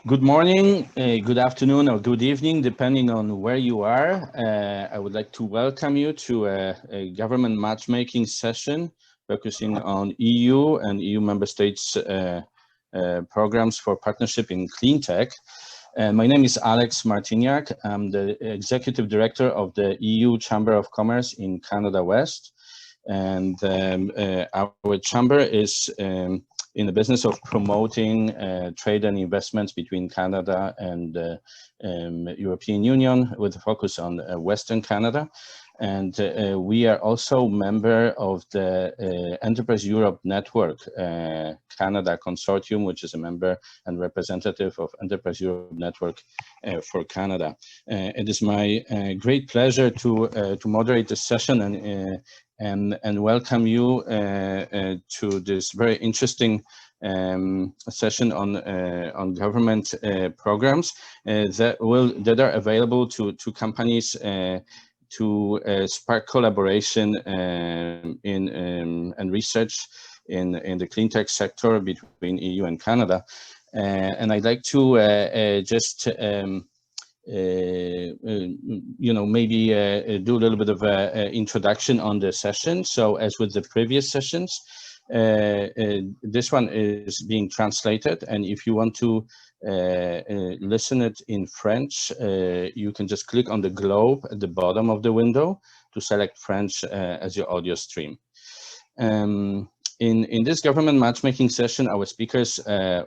Good morning, good afternoon, or good evening, depending on where you are. I would like to welcome you to a government matchmaking session focusing on EU and EU member states programs for partnership in Cleantech. My name is Alex Martyniak. I'm the Executive Director of the EU Chamber of Commerce in Canada West. And our chamber is in the business of promoting trade and investments between Canada and European Union with a focus on Western Canada. And we are also member of the Enterprise Europe Network Canada Consortium, which is a member and representative of Enterprise Europe Network for Canada. It is my great pleasure to moderate this session and welcome you to this very interesting session on government programs that are available to companies to spark collaboration and research in the clean tech sector between EU and Canada. And I'd like to just maybe do a little bit of an introduction on the session. So as with the previous sessions, this one is being translated, and if you want to listen it in French, you can just click on the globe at the bottom of the window to select French as your audio stream. In this government matchmaking session, our speakers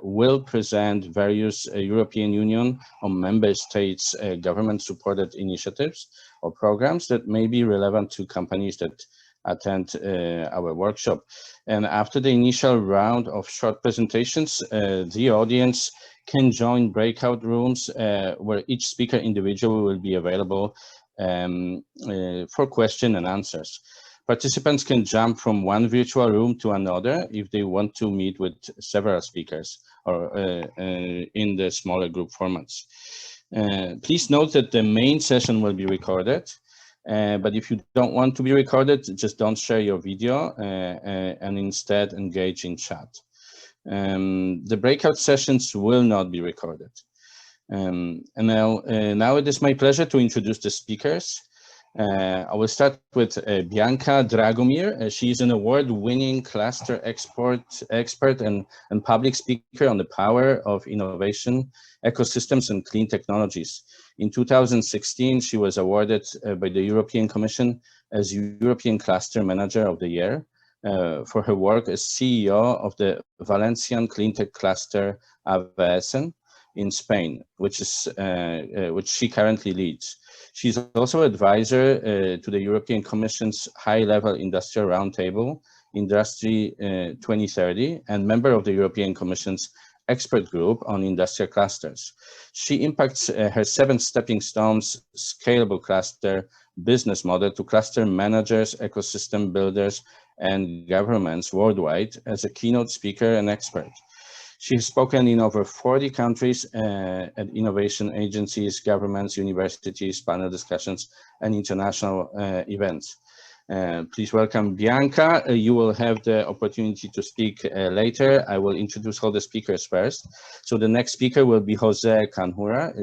will present various European Union or member states government-supported initiatives or programs that may be relevant to companies that attend our workshop. And after the initial round of short presentations, the audience can join breakout rooms where each speaker individually will be available for question and answers. Participants can jump from one virtual room to another if they want to meet with several speakers or in the smaller group formats. Please note that the main session will be recorded, but if you don't want to be recorded, just don't share your video and instead engage in chat. The breakout sessions will not be recorded. And now it is my pleasure to introduce the speakers. I will start with Bianca Dragomir. She is an award-winning cluster expert and public speaker on the power of innovation, ecosystems, and clean technologies. In 2016, she was awarded by the European Commission as European Cluster Manager of the Year for her work as CEO of the Valencian Cleantech Cluster AVSN in Spain, which she currently leads. She's also advisor to the European Commission's high-level industrial roundtable, Industry 2030, and member of the European Commission's expert group on industrial clusters. She impacts her 7 stepping stones scalable cluster business model to cluster managers, ecosystem builders, and governments worldwide as a keynote speaker and expert. She has spoken in over 40 countries at innovation agencies, governments, universities, panel discussions, and international events. Please welcome Bianca. You will have the opportunity to speak later. I will introduce all the speakers first. So the next speaker will be José Canjura.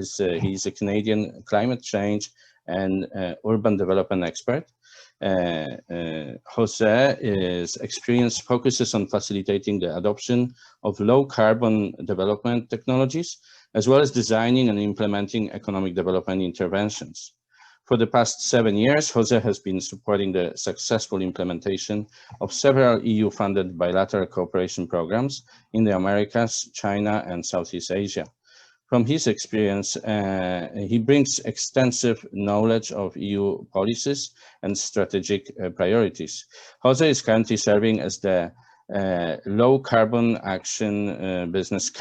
He's a Canadian climate change and urban development expert. José experience focuses on facilitating the adoption of low carbon development technologies, as well as designing and implementing economic development interventions. For the past 7 years, José has been supporting the successful implementation of several EU-funded bilateral cooperation programs in the Americas, China, and Southeast Asia. From his experience, he brings extensive knowledge of EU policies and strategic priorities. José is currently serving as the Low Carbon Business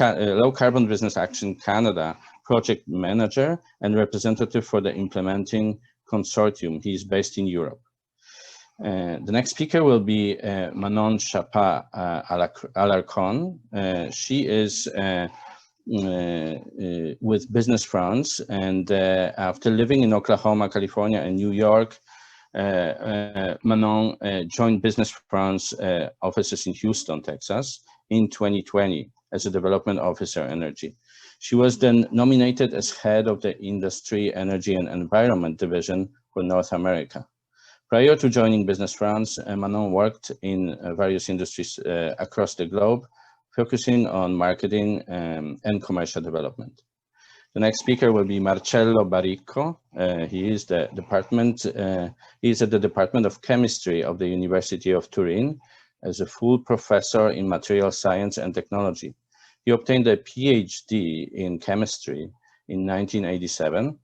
Action Canada project manager and representative for the implementing consortium. He is based in Europe. The next speaker will be Manon Chappat-Alarcon. She is with Business France, and after living in Oklahoma, California, and New York, Manon joined Business France offices in Houston, Texas in 2020 as a development officer energy. She was then nominated as head of the Industry, Energy and Environment Division for North America. Prior to joining Business France, Manon worked in various industries across the globe, focusing on marketing and commercial development. The next speaker will be Marcello Baricco. He is at the Department of Chemistry of the University of Turin as a full professor in material science and technology. He obtained a PhD in chemistry in 1987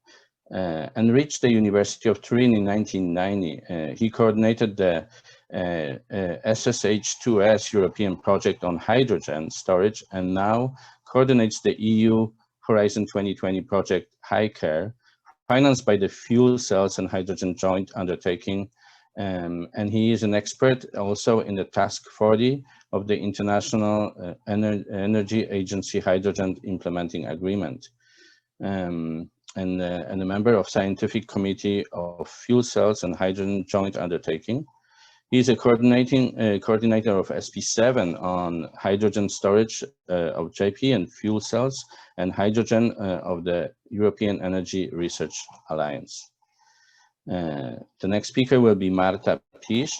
and reached the University of Turin in 1990. He coordinated the SSH2S European project on hydrogen storage and now coordinates the EU Horizon 2020 project HyCare, financed by the Fuel Cells and Hydrogen Joint Undertaking. And he is an expert also in the Task 40 of the International Energy Agency Hydrogen Implementing Agreement. And a member of Scientific Committee of Fuel Cells and Hydrogen Joint Undertaking. He's a coordinator of SP7 on hydrogen storage of JP and fuel cells and hydrogen of the European Energy Research Alliance. The next speaker will be Marta Piszcz.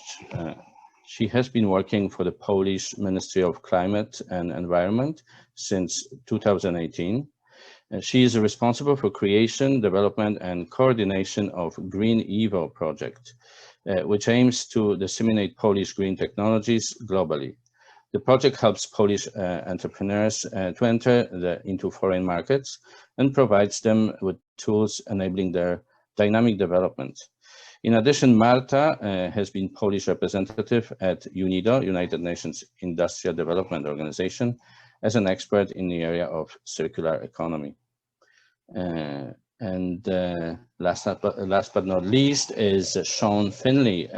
She has been working for the Polish Ministry of Climate and Environment since 2018. She is responsible for creation, development, and coordination of Green Evo project, which aims to disseminate Polish green technologies globally. The project helps Polish entrepreneurs to enter into foreign markets and provides them with tools enabling their dynamic development. In addition, Marta has been Polish representative at UNIDO, United Nations Industrial Development Organization, as an expert in the area of circular economy. Last but not least is Sean Finlay,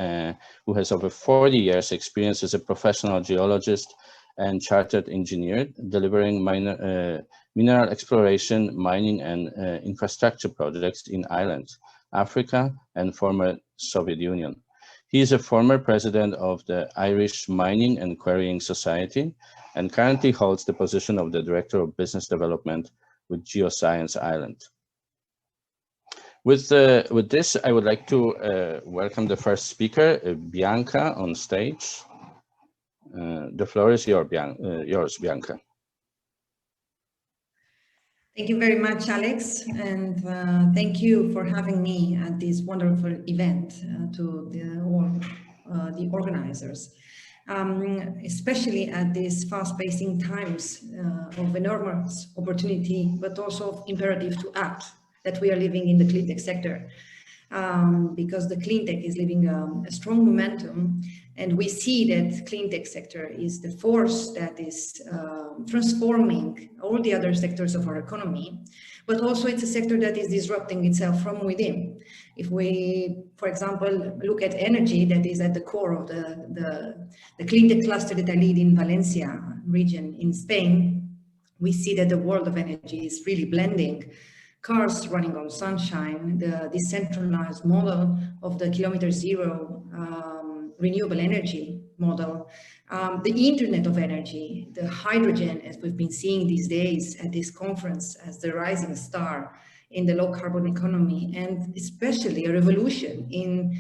who has over 40 years experience as a professional geologist and chartered engineer, delivering mineral exploration, mining and infrastructure projects in Ireland, Africa and former Soviet Union. He is a former president of the Irish Mining and Quarrying Society and currently holds the position of the Director of Business Development with Geoscience Ireland. With this, I would like to welcome the first speaker, Bianca, on stage. The floor is yours, Bianca. Thank you very much, Alex, and thank you for having me at this wonderful event to the organizers, especially at these fast-pacing times of enormous opportunity, but also of imperative to act that we are living in the Cleantech sector, because the Cleantech is living a strong momentum, and we see that Cleantech sector is the force that is transforming all the other sectors of our economy, but also it's a sector that is disrupting itself from within. If we, for example, look at energy, that is at the core of the Cleantech cluster that I lead in Valencia region in Spain, we see that the world of energy is really blending cars running on sunshine, the decentralized model of the kilometer zero renewable energy model, the Internet of Energy, the hydrogen, as we've been seeing these days at this conference as the rising star in the low carbon economy, and especially a revolution in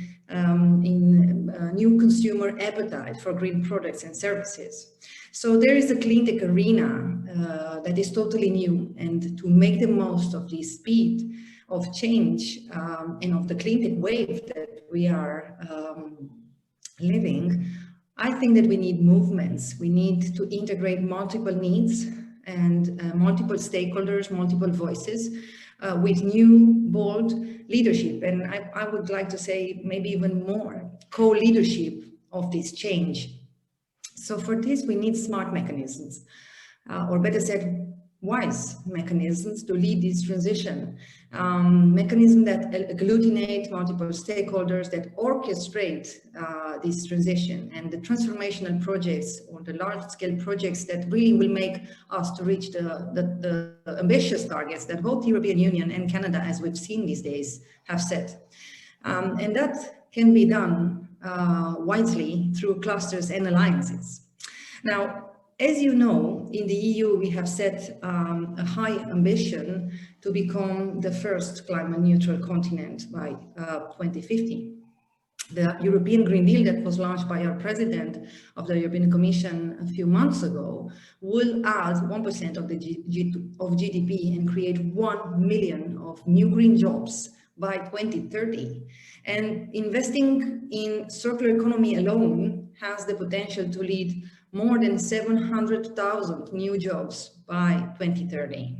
new consumer appetite for green products and services. So there is a Cleantech arena that is totally new, and to make the most of the speed of change and of the Cleantech wave that we are living, I think that we need movements. We need to integrate multiple needs and multiple stakeholders, multiple voices with new, bold leadership. And I would like to say maybe even more co-leadership of this change. So for this, we need smart mechanisms, or better said, wise mechanisms to lead this transition. Mechanisms that agglutinate multiple stakeholders, that orchestrate this transition, and the transformational projects or the large-scale projects that really will make us to reach the ambitious targets that both the European Union and Canada, as we've seen these days, have set. And that can be done wisely through clusters and alliances. Now, As you know, in the EU, we have set a high ambition to become the first climate neutral continent by 2050. The European Green Deal that was launched by our president of the European Commission a few months ago will add 1% of the GDP and create 1 million of new green jobs by 2030. And investing in circular economy alone has the potential to lead more than 700,000 new jobs by 2030.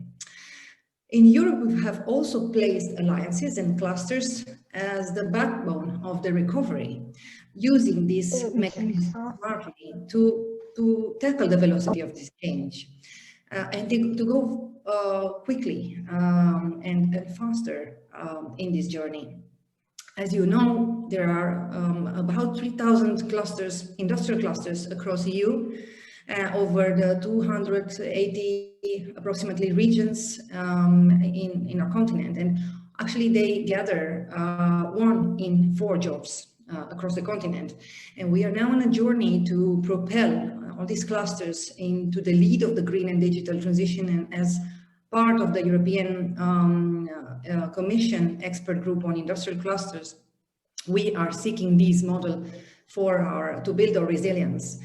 In Europe, we have also placed alliances and clusters as the backbone of the recovery, using this mechanism smartly to tackle the velocity of this change and to go quickly and faster in this journey. As you know, there are about 3,000 clusters, industrial clusters across EU, over the 280 approximately regions in our continent. And actually they gather 1 in 4 jobs across the continent. And we are now on a journey to propel all these clusters into the lead of the green and digital transition. And as part of the European Commission expert group on industrial clusters, we are seeking this model to build our resilience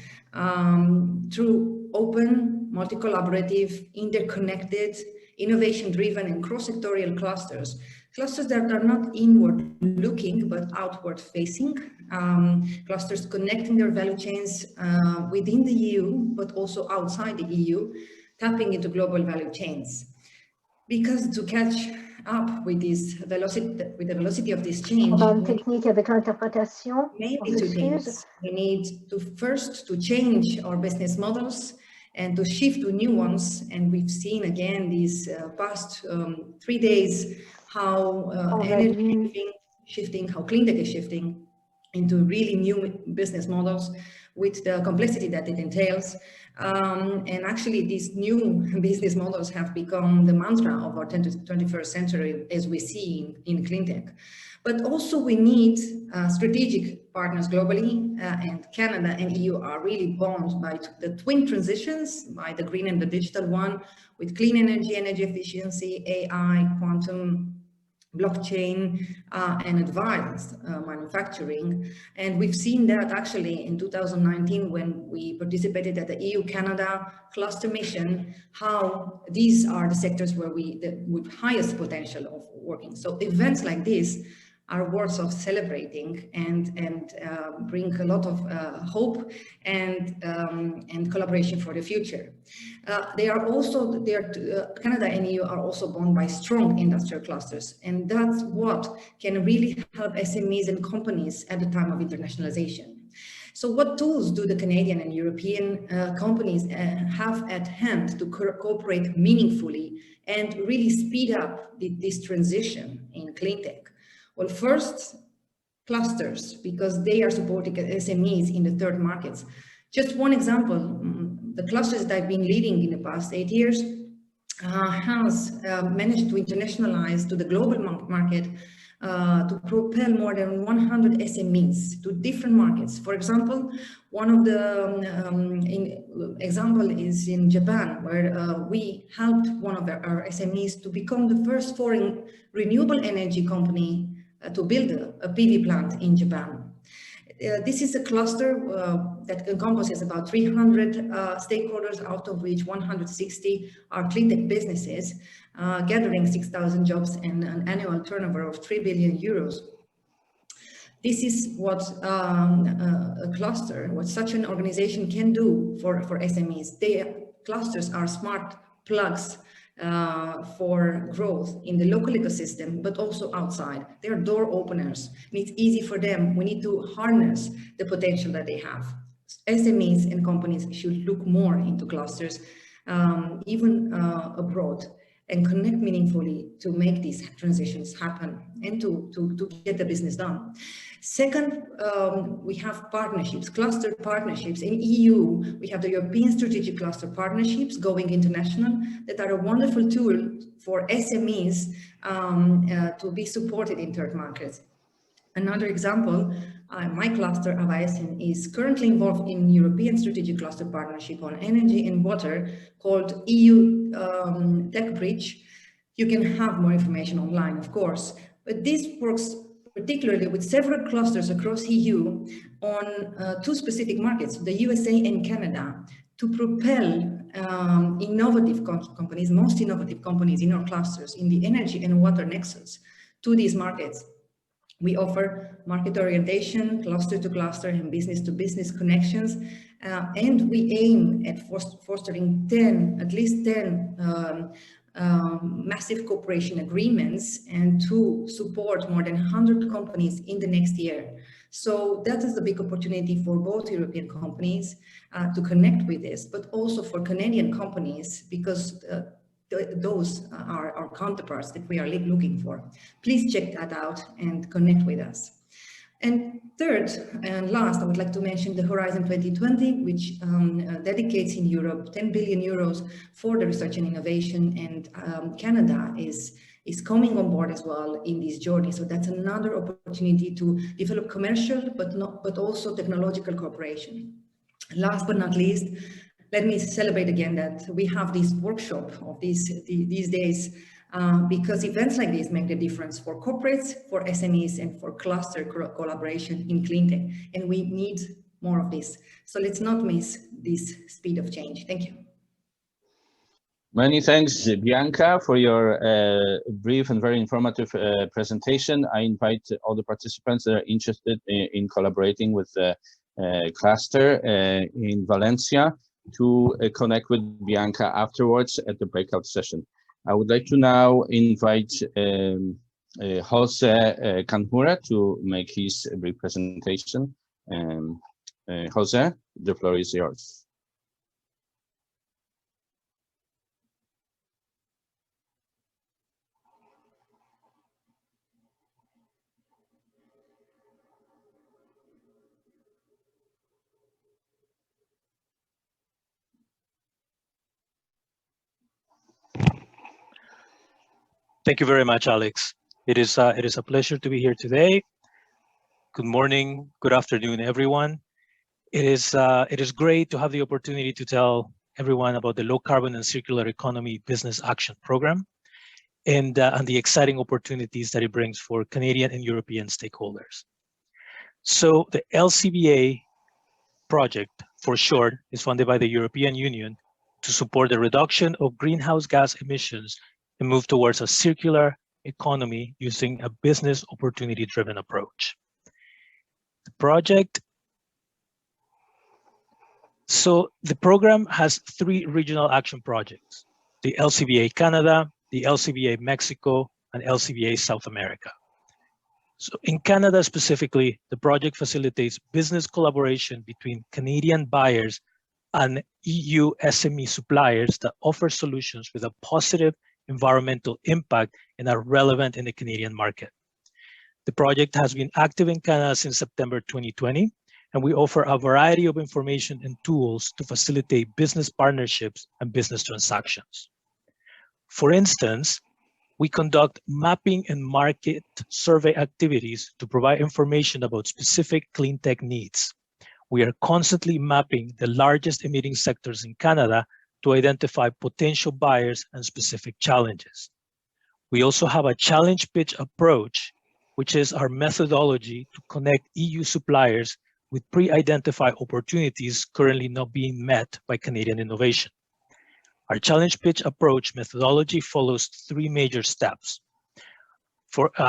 through open, multi-collaborative, interconnected, innovation-driven and cross-sectorial clusters. Clusters that are not inward-looking but outward-facing. Clusters connecting their value chains within the EU but also outside the EU, tapping into global value chains. Because to catch up with this velocity, with the velocity of this change, technique avec l'interprétation. Maybe 2 things. We need to first to change our business models and to shift to new ones. And we've seen again these past 3 days how energy is shifting, how Cleantech is shifting into really new business models with the complexity that it entails. And actually these new business models have become the mantra of our 21st century, as we see in Cleantech. But also we need strategic partners globally, and Canada and EU are really bound by the twin transitions, by the green and the digital one, with clean energy, energy efficiency, AI, quantum, blockchain, and advanced manufacturing. And we've seen that actually in 2019 when we participated at the EU-Canada cluster mission, how these are the sectors where with highest potential of working. So events like this are worth of celebrating and bring a lot of hope and collaboration for the future. Canada and EU are also bound by strong industrial clusters, and that's what can really help SMEs and companies at the time of internationalization. So what tools do the Canadian and European companies have at hand to cooperate meaningfully and really speed up this transition in Cleantech? Well, first, clusters, because they are supporting SMEs in the third markets. Just one example, the clusters that I've been leading in the past 8 years has managed to internationalize to the global market to propel more than 100 SMEs to different markets. For example, one of the example is in Japan, where we helped one of our SMEs to become the first foreign renewable energy company to build a PV plant in Japan. This is a cluster that encompasses about 300 stakeholders, out of which 160 are Cleantech businesses, gathering 6,000 jobs and an annual turnover of 3 billion euros. This is what a cluster, what such an organization can do for SMEs. Clusters are smart plugs for growth in the local ecosystem, but also outside. They are door openers, and it's easy for them. We need to harness the potential that they have. SMEs and companies should look more into clusters, even abroad, and connect meaningfully to make these transitions happen and to get the business done. Second, we have partnerships, cluster partnerships. In EU, we have the European Strategic Cluster Partnerships going international that are a wonderful tool for SMEs to be supported in third markets. Another example My cluster, Avaesen, is currently involved in European Strategic Cluster Partnership on Energy and Water called EU Tech Bridge. You can have more information online, of course, but this works particularly with several clusters across EU on two specific markets, the USA and Canada, to propel innovative companies, most innovative companies in our clusters in the energy and water nexus to these markets. We offer market orientation, cluster to cluster and business to business connections. And we aim at fostering at least 10 massive cooperation agreements and to support more than 100 companies in the next year. So that is the big opportunity for both European companies to connect with this, but also for Canadian companies, because those are our counterparts that we are looking for. Please check that out and connect with us. And third and last, I would like to mention the Horizon 2020, which dedicates in Europe 10 billion euros for the research and innovation, and Canada is coming on board as well in this journey. So that's another opportunity to develop commercial, but also technological cooperation. Last but not least, let me celebrate again that we have this workshop of these days, because events like this make the difference for corporates, for SMEs, and for cluster collaboration in Cleantech. And we need more of this. So let's not miss this speed of change. Thank you. Many thanks, Bianca, for your brief and very informative presentation. I invite all the participants that are interested in collaborating with the cluster in Valencia to connect with Bianca afterwards at the breakout session. I would like to now invite José Canjura to make his brief presentation. José, the floor is yours. Thank you very much, Alex. It is a pleasure to be here today. Good morning, good afternoon, everyone. It is great to have the opportunity to tell everyone about the Low Carbon and Circular Economy Business Action Program and the exciting opportunities that it brings for Canadian and European stakeholders. So the LCBA project, for short, is funded by the European Union to support the reduction of greenhouse gas emissions and move towards a circular economy using a business opportunity-driven approach. The project, so the program has 3 regional action projects: the LCBA Canada, the LCBA Mexico, and LCBA South America. So in Canada specifically, the project facilitates business collaboration between Canadian buyers and EU SME suppliers that offer solutions with a positive environmental impact and are relevant in the Canadian market. The project has been active in Canada since September 2020, and we offer a variety of information and tools to facilitate business partnerships and business transactions. For instance, we conduct mapping and market survey activities to provide information about specific clean tech needs. We are constantly mapping the largest emitting sectors in Canada to identify potential buyers and specific challenges. We also have a challenge pitch approach, which is our methodology to connect EU suppliers with pre-identified opportunities currently not being met by Canadian innovation. Our challenge pitch approach methodology follows 3 major steps.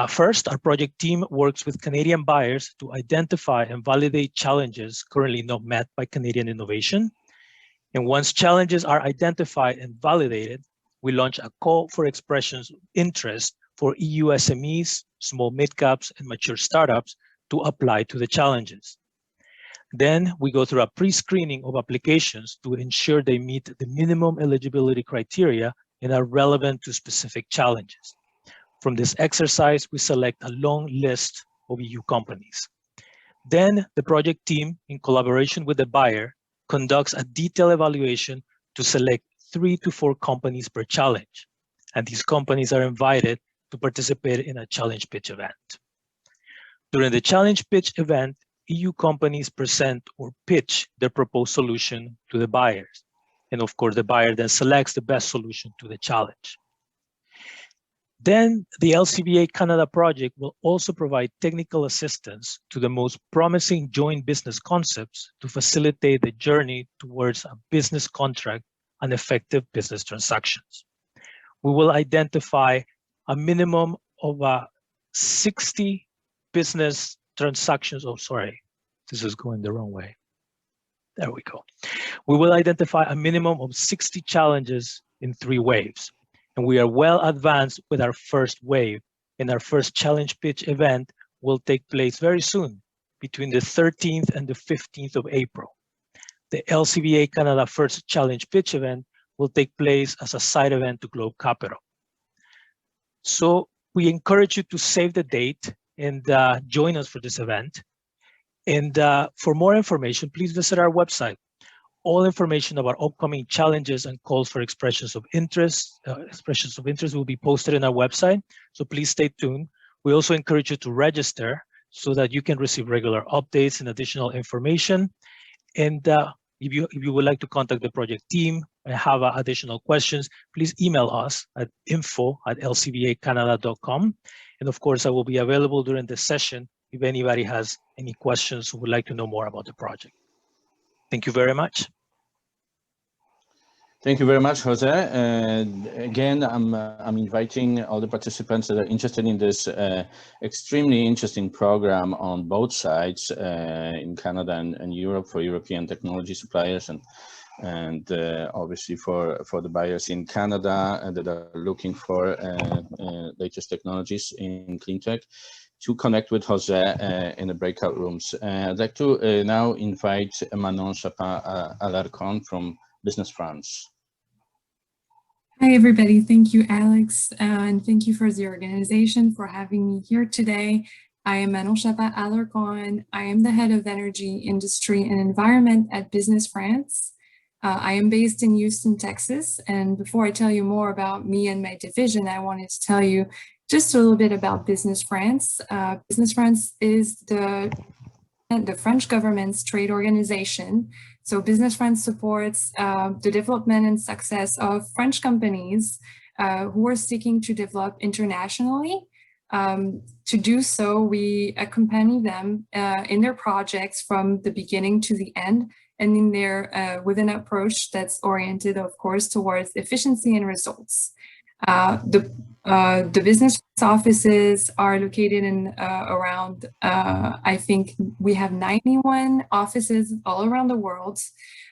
First, our project team works with Canadian buyers to identify and validate challenges currently not met by Canadian innovation. And once challenges are identified and validated, we launch a call for expressions of interest for EU SMEs, small mid-caps, and mature startups to apply to the challenges. Then we go through a pre-screening of applications to ensure they meet the minimum eligibility criteria and are relevant to specific challenges. From this exercise, we select a long list of EU companies. Then the project team, in collaboration with the buyer, conducts a detailed evaluation to select 3 to 4 companies per challenge. And these companies are invited to participate in a challenge pitch event. During the challenge pitch event, EU companies present or pitch their proposed solution to the buyers. And of course, the buyer then selects the best solution to the challenge. Then the LCBA Canada project will also provide technical assistance to the most promising joint business concepts to facilitate the journey towards a business contract and effective business transactions. We will identify a minimum of 60 business transactions. Oh, sorry, this is going the wrong way. There we go. We will identify a minimum of 60 challenges in 3 waves. And we are well advanced with our first wave. And our first challenge pitch event will take place very soon, between the 13th and the 15th of April. The LCBA Canada first challenge pitch event will take place as a side event to Globe Capital. So we encourage you to save the date and join us for this event. And for more information, please visit our website. All information about upcoming challenges and calls for expressions of interest will be posted in our website. So please stay tuned. We also encourage you to register so that you can receive regular updates and additional information. And if you would like to contact the project team and have additional questions, please email us at info@lcbacanada.com. And of course, I will be available during the session if anybody has any questions or would like to know more about the project. Thank you very much. Thank you very much, Jose. Again, I'm inviting all the participants that are interested in this extremely interesting program on both sides in Canada and Europe for European technology suppliers and obviously for the buyers in Canada that are looking for latest technologies in clean tech, to connect with Jose in the breakout rooms. I'd like to now invite Manon Chappat-Alarcon from Business France. Hi, everybody. Thank you, Alex, and thank you for the organization for having me here today. I am Manon Chappat-Alarcon. I am the head of energy, industry, and environment at Business France. I am based in Houston, Texas. And before I tell you more about me and my division, I wanted to tell you just a little bit about Business France. Business France is the French government's trade organization. So Business France supports the development and success of French companies who are seeking to develop internationally. To do so, we accompany them in their projects from the beginning to the end, and in their with an approach that's oriented, of course, towards efficiency and results. The business offices are located in around, I think we have 91 offices all around the world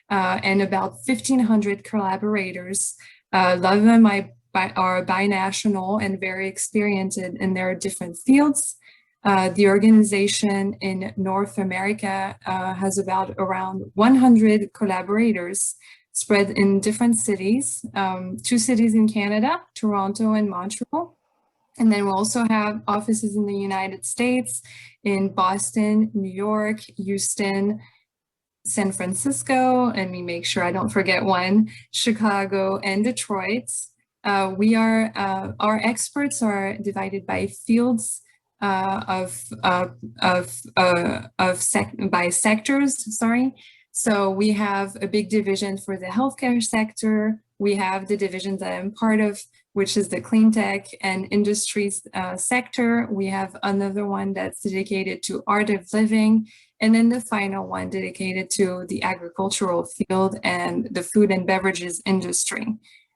and about 1,500 collaborators. A lot of them are binational and very experienced in their different fields. The organization in North America has about around 100 collaborators spread in different cities, 2 cities in Canada, Toronto and Montreal. And then we also have offices in the United States, in Boston, New York, Houston, San Francisco, and me make sure I don't forget one, Chicago and Detroit. Our experts are divided by fields by sectors, sorry. So we have a big division for the healthcare sector. We have the division that I'm part of, which is the Cleantech and industries sector. We have another one that's dedicated to art of living. And then the final one dedicated to the agricultural field and the food and beverages industry.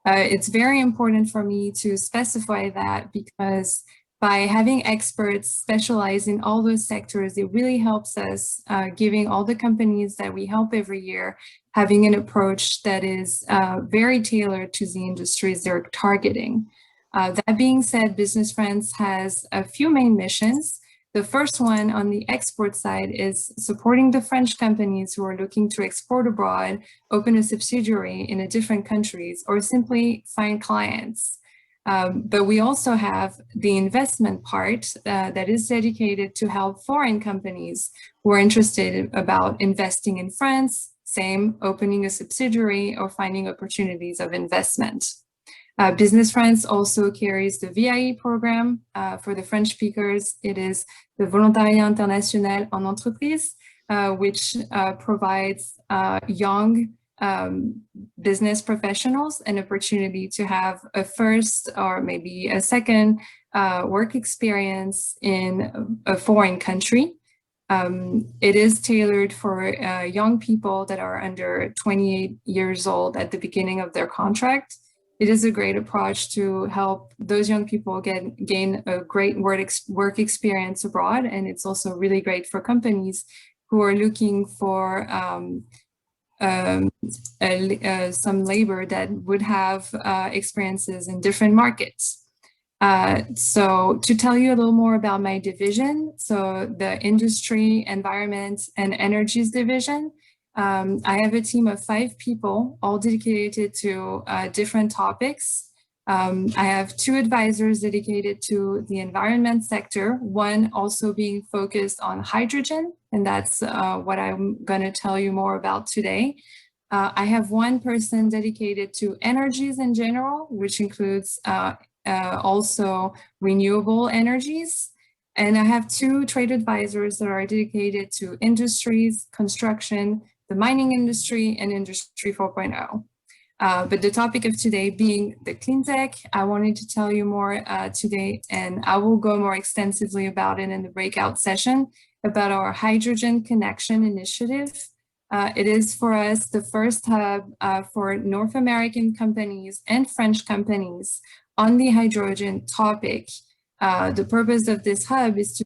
It's very important for me to specify that because by having experts specialize in all those sectors, it really helps us giving all the companies that we help every year, having an approach that is very tailored to the industries they're targeting. That being said, Business France has a few main missions. The first one on the export side is supporting the French companies who are looking to export abroad, open a subsidiary in a different countries, or simply find clients. But we also have the investment part that is dedicated to help foreign companies who are interested about investing in France, same, opening a subsidiary or finding opportunities of investment. Business France also carries the VIE program. For the French speakers, it is the Volontariat International en Entreprise. which provides young business professionals an opportunity to have a first or maybe a second work experience in a foreign country. It is tailored for young people that are under 28 years old at the beginning of their contract. It is a great approach to help those young people gain a great work experience abroad. And it's also really great for companies who are looking for some labor that would have experiences in different markets. So to tell you a little more about my division, so the Industry, Environment, and Energies division, I have a team of 5 people, all dedicated to different topics. I have 2 advisors dedicated to the environment sector, one also being focused on hydrogen, and that's what I'm going to tell you more about today. I have 1 person dedicated to energies in general, which includes also renewable energies. And I have 2 trade advisors that are dedicated to industries, construction, the mining industry, and Industry 4.0. But the topic of today being the Cleantech, I wanted to tell you more today, and I will go more extensively about it in the breakout session about our hydrogen connection initiative. It is for us the first hub for North American companies and French companies on the hydrogen topic. The purpose of this hub is to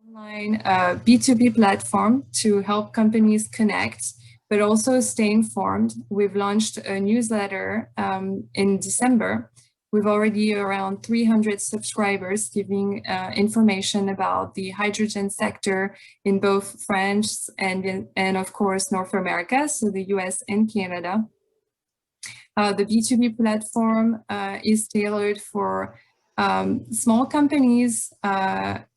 online B2B platform to help companies connect, but also stay informed. We've launched a newsletter in December. We've already around 300 subscribers giving information about the hydrogen sector in both France and of course, North America, so the US and Canada. The B2B platform is tailored for small companies,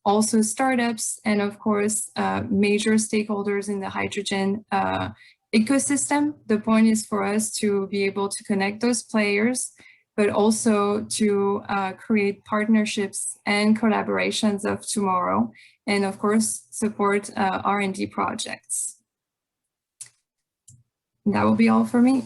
also startups, and of course, major stakeholders in the hydrogen ecosystem. The point is for us to be able to connect those players, but also to create partnerships and collaborations of tomorrow, and of course, support R&D projects. And that will be all for me.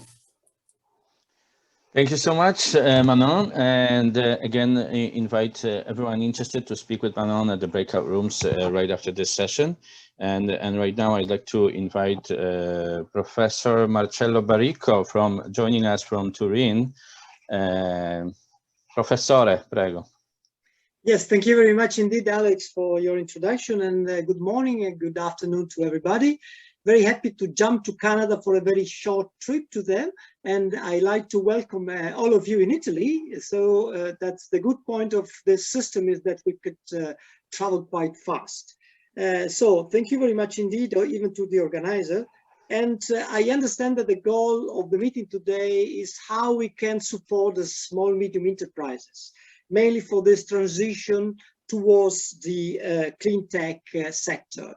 Thank you so much, Manon. And again, invite everyone interested to speak with Manon at the breakout rooms right after this session. And right now, I'd like to invite Professor Marcello Baricco joining us from Turin. Professore, prego. Yes, thank you very much indeed, Alex, for your introduction, and good morning and good afternoon to everybody. Very happy to jump to Canada for a very short trip to them, and I like to welcome all of you in Italy. So that's the good point of this system, is that we could travel quite fast. So thank you very much indeed, or even to the organizer. And I understand that the goal of the meeting today is how we can support the small, medium enterprises, mainly for this transition towards the clean tech sector.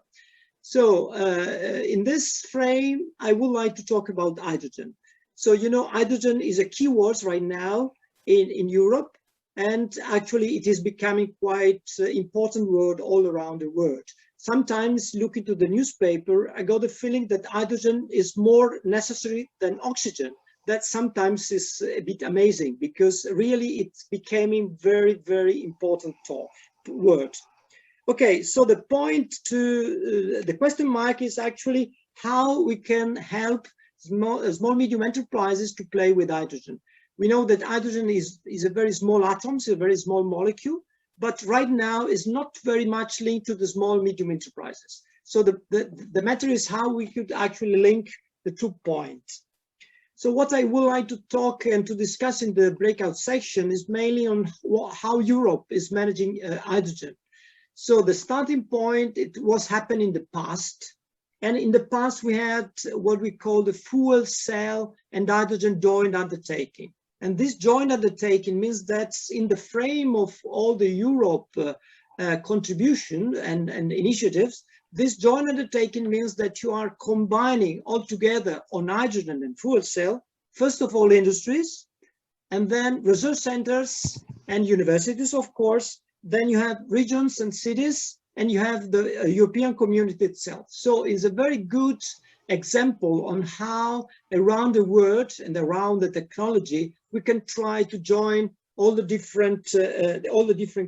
So in this frame, I would like to talk about hydrogen. So, you know, hydrogen is a key word right now in Europe, and actually it is becoming quite important word all around the world. Sometimes looking to the newspaper, I got the feeling that hydrogen is more necessary than oxygen. That sometimes is a bit amazing, because really it's becoming very, very important word. Okay, so the point to the question mark is actually how we can help small medium enterprises to play with hydrogen. We know that hydrogen is a very small atom, it's a very small molecule, but right now is not very much linked to the small medium enterprises. So the matter is how we could actually link the 2 points. So what I would like to talk and to discuss in the breakout section is mainly on how Europe is managing hydrogen. So the starting point, it was happening in the past. And in the past, we had what we call the fuel cell and hydrogen joint undertaking. And this joint undertaking means that in the frame of all the Europe contribution and initiatives, this joint undertaking means that you are combining all together on hydrogen and fuel cell, first of all, industries, and then research centers and universities, of course. Then you have regions and cities, and you have the European community itself. So it's a very good example on how around the world and around the technology we can try to join all the different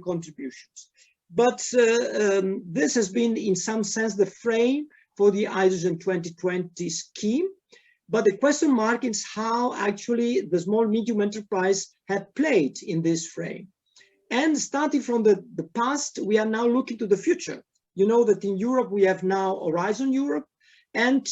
contributions. But this has been in some sense the frame for the Hydrogen 2020 scheme. But the question mark is how actually the small medium enterprise have played in this frame. And starting from the past, we are now looking to the future. You know that in Europe we have now Horizon Europe, and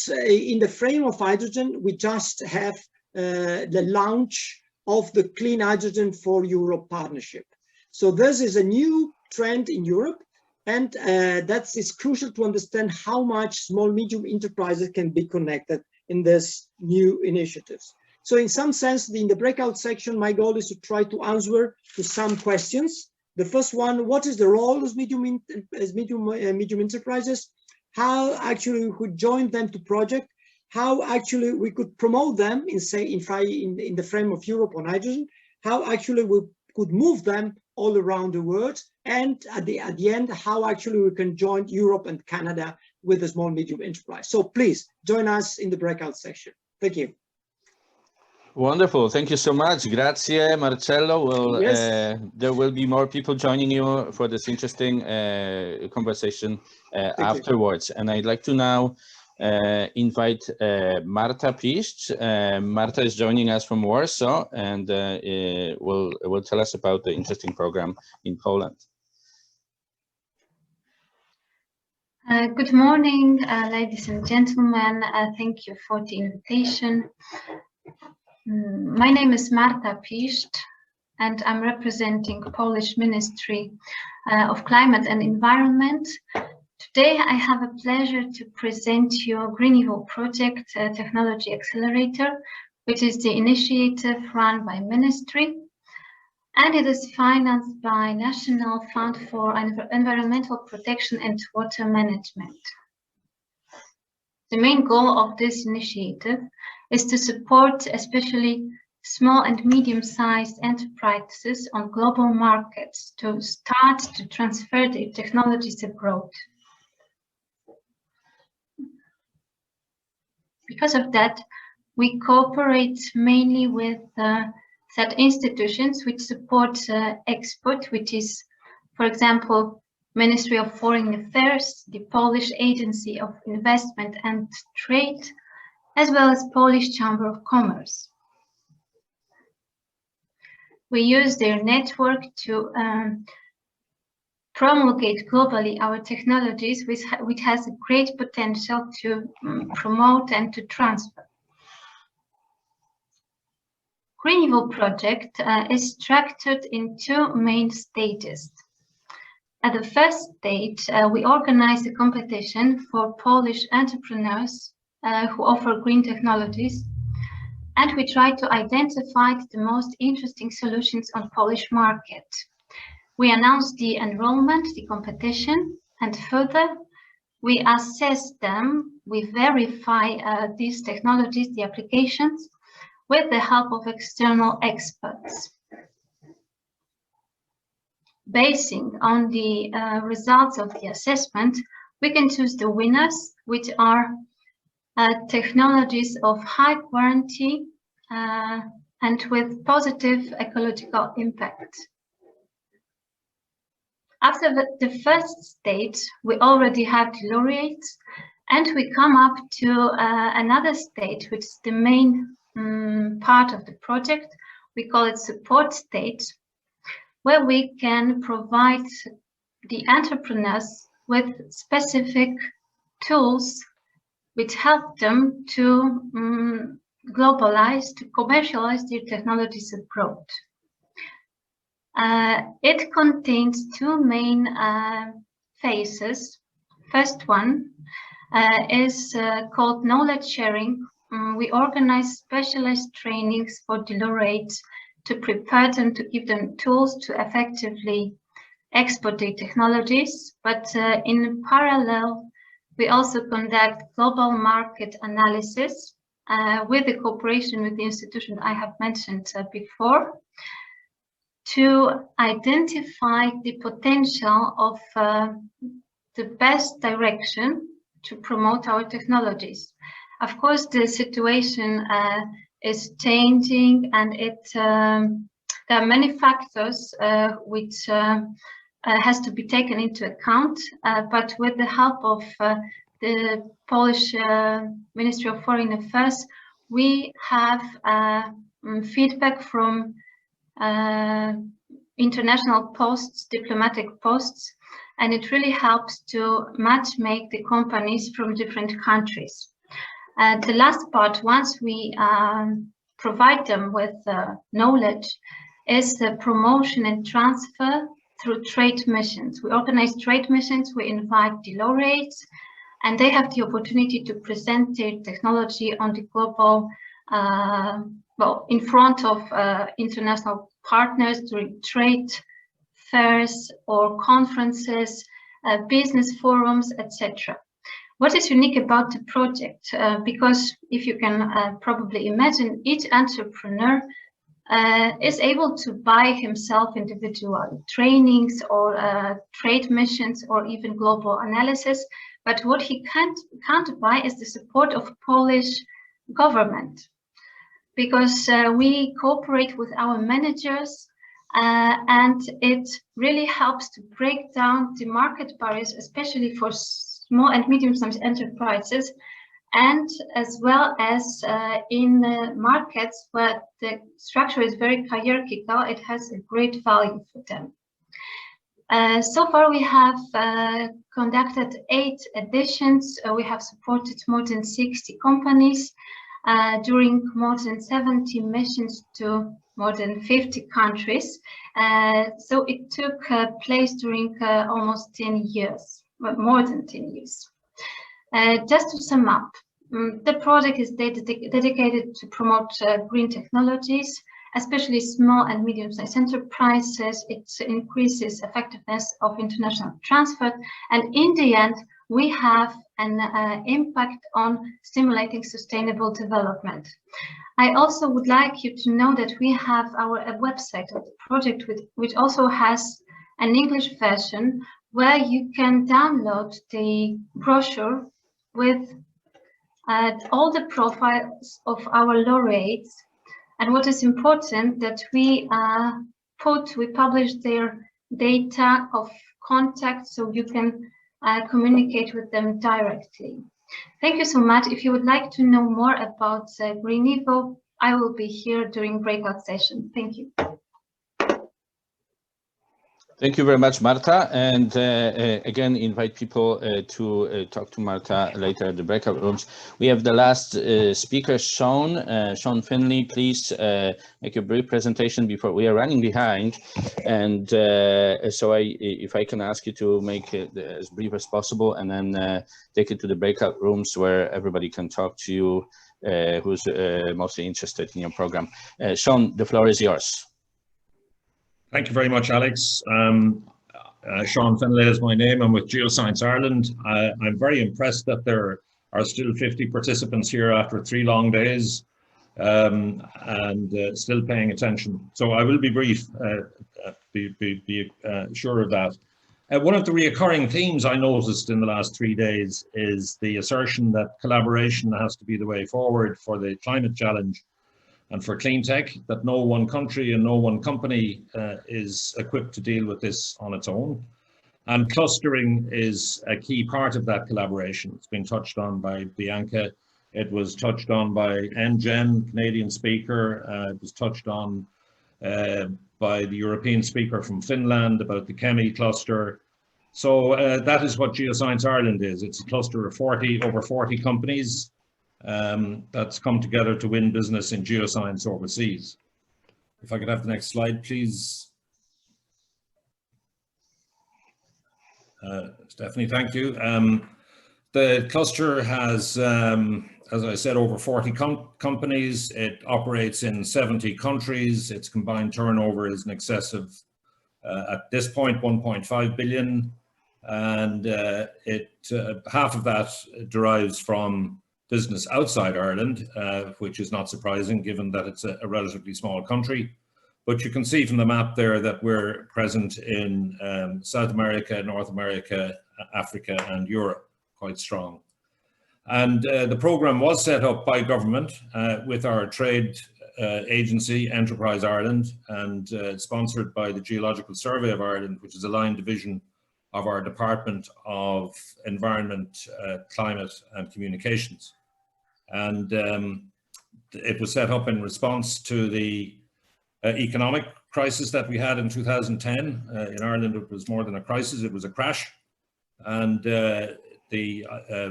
in the frame of hydrogen we just have the launch of the Clean Hydrogen for Europe partnership. So this is a new trend in Europe, and that is crucial to understand how much small medium enterprises can be connected in this new initiatives. So in some sense, in the breakout section, my goal is to try to answer to some questions. The first one, what is the role of medium enterprises? How actually we could join them to project? How actually we could promote them in, say, in the frame of Europe on hydrogen? How actually we could move them all around the world? And at the end, how actually we can join Europe and Canada with a small medium enterprise. So please join us in the breakout section. Thank you. Wonderful. Thank you so much. Grazie, Marcello. Well, Yes. there will be more people joining you for this interesting conversation afterwards. And I'd like to now invite Marta Piszcz. Marta is joining us from Warsaw and will tell us about the interesting program in Poland. Good morning, ladies and gentlemen. Thank you for the invitation. My name is Marta Piszcz, and I'm representing Polish Ministry of Climate and Environment. Today, I have a pleasure to present you Green Project Technology Accelerator, which is the initiative run by Ministry, and it is financed by National Fund for Environmental Protection and Water Management. The main goal of this initiative is to support especially small and medium-sized enterprises on global markets to start to transfer their technologies abroad. Because of that, we cooperate mainly with set institutions which support export, which is, for example, Ministry of Foreign Affairs, the Polish Agency of Investment and Trade, as well as Polish Chamber of Commerce. We use their network to promulgate globally our technologies, which has a great potential to promote and to transfer. Green project is structured in two main stages. At the first stage, we organize a competition for Polish entrepreneurs who offer green technologies, and we try to identify the most interesting solutions on Polish market. We announce the enrollment, the competition, and further, we assess them, we verify these technologies, the applications, with the help of external experts. Basing on the results of the assessment, we can choose the winners, which are technologies of high warranty and with positive ecological impact. After the first stage, we already have the laureates, and we come up to another stage, which is the main part of the project. We call it support stage, where we can provide the entrepreneurs with specific tools which help them to globalize, to commercialize their technologies abroad. It contains two main phases. First one is called knowledge sharing. We organize specialized trainings for the laureates to prepare them, to give them tools to effectively export their technologies. But in parallel, we also conduct global market analysis with the cooperation with the institution I have mentioned before, to identify the potential of the best direction to promote our technologies. Of course, the situation is changing, and there are many factors which has to be taken into account, but with the help of the Polish Ministry of Foreign Affairs, we have feedback from international posts, diplomatic posts, and it really helps to matchmake the companies from different countries. The last part, once we provide them with knowledge, is the promotion and transfer through trade missions. We organize trade missions, we invite the laureates, and they have the opportunity to present their technology on the global, well, in front of international partners during trade fairs or conferences, business forums, etc. What is unique about the project? Because if you can probably imagine, each entrepreneur is able to buy himself individual trainings or trade missions or even global analysis. But what he can't buy is the support of Polish government, because we cooperate with our managers and it really helps to break down the market barriers, especially for small and medium-sized enterprises, and as well as in markets where the structure is very hierarchical, it has a great value for them. So far we have conducted 8 editions. We have supported more than 60 companies during more than 70 missions to more than 50 countries. So it took place during almost 10 years, more than 10 years. Just to sum up, the project is dedicated to promote green technologies, especially small and medium-sized enterprises. It increases effectiveness of international transfer, and in the end, we have an impact on stimulating sustainable development. I also would like you to know that we have our website of the project, which also has an English version where you can download the brochure with all the profiles of our laureates. And what is important that we publish their data of contact so you can communicate with them directly. Thank you so much. If you would like to know more about GreenEvo, I will be here during breakout session. Thank you. Thank you very much, Marta. And again, invite people to talk to Marta later at the breakout rooms. We have the last speaker, Sean Finlay. Please make a brief presentation before we are running behind. And so if I can ask you to make it as brief as possible, and then take it to the breakout rooms where everybody can talk to you who's mostly interested in your program. Sean, the floor is yours. Thank you very much, Alex. Sean Finlay is my name. I'm with Geoscience Ireland. I'm very impressed that there are still 50 participants here after 3 long days and still paying attention. So I will be brief, be sure of that. One of the recurring themes I noticed in the last 3 days is the assertion that collaboration has to be the way forward for the climate challenge. And for Cleantech, that no one country and no one company is equipped to deal with this on its own. And clustering is a key part of that collaboration. It's been touched on by Bianca. It was touched on by NGen, Canadian speaker. It was touched on by the European speaker from Finland about the Chemi cluster. So that is what Geoscience Ireland is. It's a cluster of over 40 companies that's come together to win business in geoscience overseas. If I could have the next slide, please. Stephanie, thank you. The cluster has, as I said, over 40 companies. It operates in 70 countries. Its combined turnover is in excess of, at this point, 1.5 billion. And half of that derives from business outside Ireland, which is not surprising given that it's a relatively small country. But you can see from the map there that we're present in South America, North America, Africa, and Europe, quite strong. And the program was set up by government with our trade agency, Enterprise Ireland, and sponsored by the Geological Survey of Ireland, which is a line division of our Department of Environment, Climate and Communications. And it was set up in response to the economic crisis that we had in 2010. In Ireland, it was more than a crisis, it was a crash. And the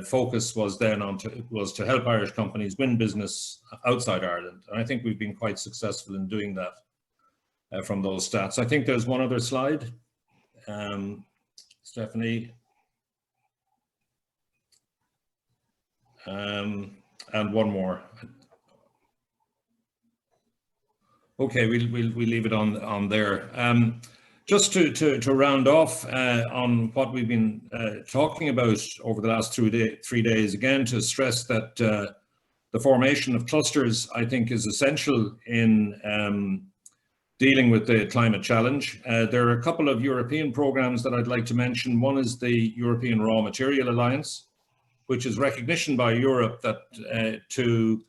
focus was then to help Irish companies win business outside Ireland. And I think we've been quite successful in doing that from those stats. I think there's one other slide, Stephanie. And one more. Okay, we'll leave it on there. Just to round off on what we've been talking about over the last 3 days, again, to stress that the formation of clusters, I think, is essential in dealing with the climate challenge. There are a couple of European programs that I'd like to mention. One is the European Raw Material Alliance, which is recognition by Europe that to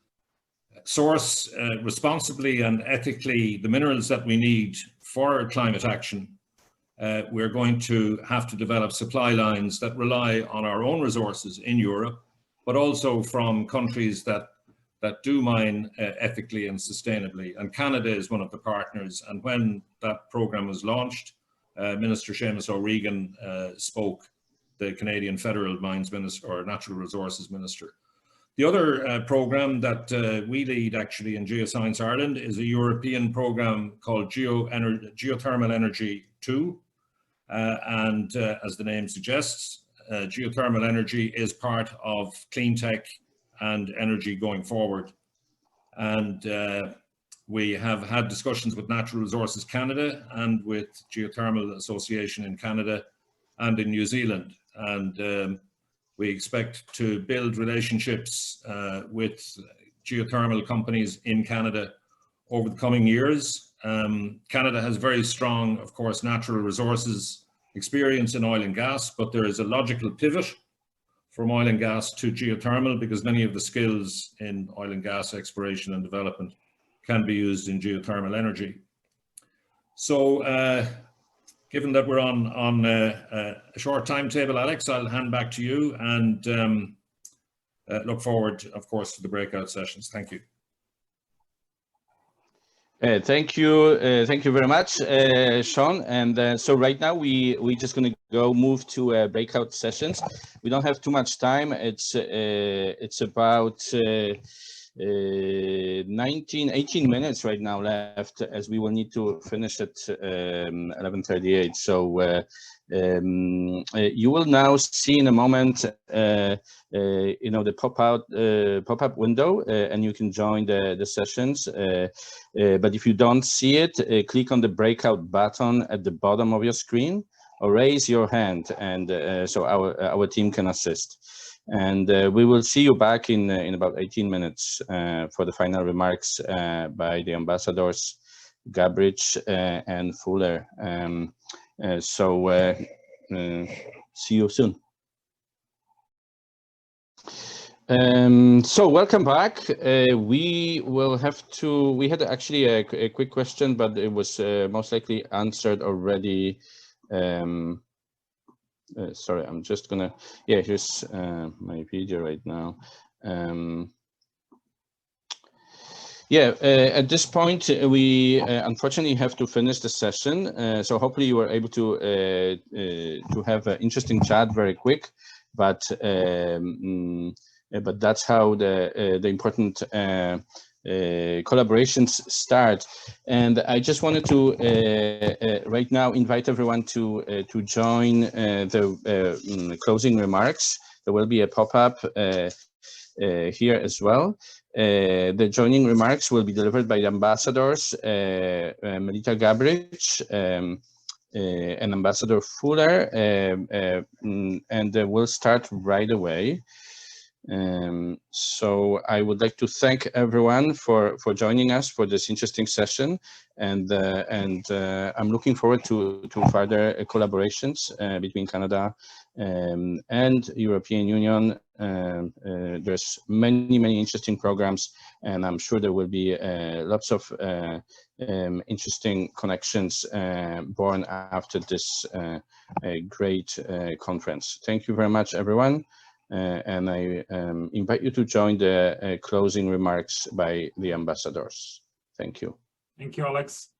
source responsibly and ethically the minerals that we need for climate action, we're going to have to develop supply lines that rely on our own resources in Europe, but also from countries that do mine ethically and sustainably. And Canada is one of the partners. And when that program was launched, Minister Seamus O'Regan spoke, the Canadian Federal Mines Minister or Natural Resources Minister. The other program that we lead actually in Geoscience Ireland is a European program called Geothermal Energy 2. And as the name suggests, geothermal energy is part of Cleantech and energy going forward. And we have had discussions with Natural Resources Canada and with Geothermal Association in Canada and in New Zealand. And we expect to build relationships with geothermal companies in Canada over the coming years. Canada has very strong, of course, natural resources experience in oil and gas, but there is a logical pivot from oil and gas to geothermal because many of the skills in oil and gas exploration and development can be used in geothermal energy. So given that we're on a short timetable, Alex, I'll hand back to you and look forward, of course, to the breakout sessions. Thank you. Thank you very much, Sean. And so right now we're just going to move to breakout sessions. We don't have too much time. It's about 18 minutes right now left, as we will need to finish at 11:38. So you will now see in a moment, the pop-up window, and you can join the sessions. But if you don't see it, click on the breakout button at the bottom of your screen, or raise your hand, and so our team can assist. And we will see you back in about 18 minutes for the final remarks by the ambassadors Gabbridge and Fuller. See you soon. So welcome back. We had actually a quick question, but it was most likely answered already. Sorry, I'm just gonna, here's my video right now. At this point, we unfortunately have to finish the session. So hopefully you were able to have an interesting chat very quick, but that's how the important collaborations start. And I just wanted to right now invite everyone to join the closing remarks. There will be a pop-up here as well. The joining remarks will be delivered by the ambassadors, Melita Gabbridge and Ambassador Fuller, and we'll start right away. So I would like to thank everyone for joining us for this interesting session, and I'm looking forward to further collaborations between Canada and European Union. There's many interesting programs, and I'm sure there will be lots of interesting connections born after this great conference. Thank you very much, everyone. And I invite you to join the closing remarks by the ambassadors. Thank you. Thank you, Alex.